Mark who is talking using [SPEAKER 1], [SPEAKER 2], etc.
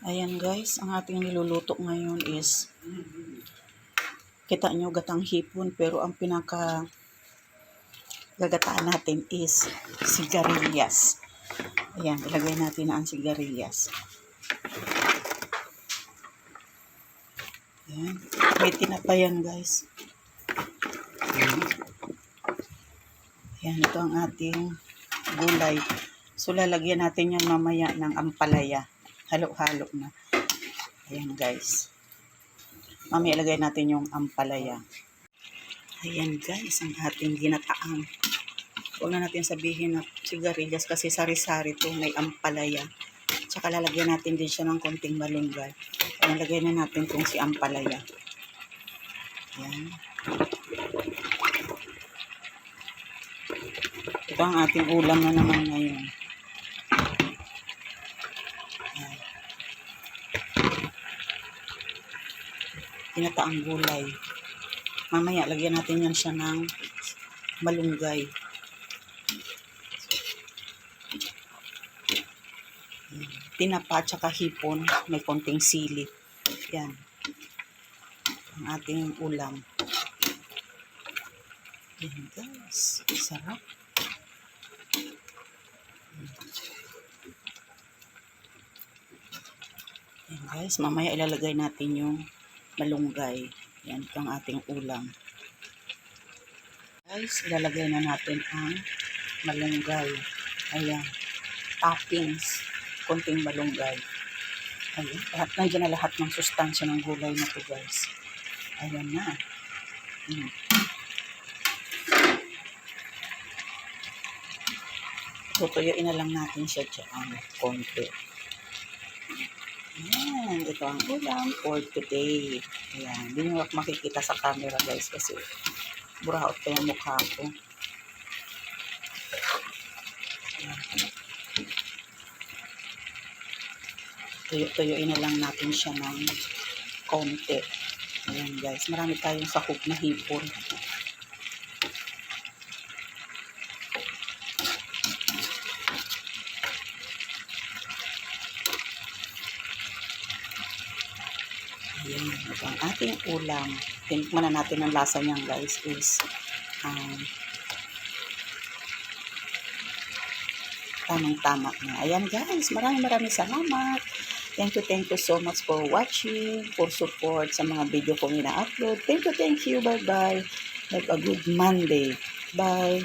[SPEAKER 1] Ayan guys, ang ating niluluto ngayon is, kita nyo gatang hipon, pero ang pinaka gagataan natin is sigarilyas. Ayan, ilagay natin na ang sigarilyas. Ayan, may tinapa yan guys. Ayan, ito ang ating gulay. So lalagyan natin yan mamaya ng ampalaya. Halo-halo na. Ayan guys. Mamaya ilagay natin yung ampalaya. Ayan guys, ang ating ginataang. Huwag na natin sabihin na sigarilyas kasi sari-sari to, may ampalaya. Tsaka lalagyan natin din siya ng konting malunggay. Ayan, lagay na natin itong si ampalaya. Ayan. Ito ang ating ulam na naman ngayon. Ayan. Ginataang gulay. Mamaya, lagyan natin yan siya ng malunggay. Tinapa tsaka hipon, may konting sili. Yan. Ang ating ulam. Yan guys. Sarap. Yan guys. Mamaya ilalagay natin yung malunggay. Yan ito ang ating ulam. Guys, ilalagay na natin ang malunggay. Ayan. Toppings. Konting malunggay. Ayan. Nandiyan na lahat ng sustansya ng gulay na ito guys. Ayan na. Tutuyuin na lang natin siya dyan. Konti. Ayan. Ito ang ulam for today. Ayan. Hindi nyo makikita sa camera guys kasi buraot pa yung mukha ko. Ayan. Tuyuin na lang natin siya ng konti. Ayan guys, marami tayong sahog na hipon. Ayan, ito ang ating ulam. Tinikman na natin ang lasa niyan guys is tamang-tama na. Ayan guys, maraming salamat. Thank you so much for watching, for support sa mga video kong ina-upload. Thank you. Bye-bye. Have a good Monday. Bye.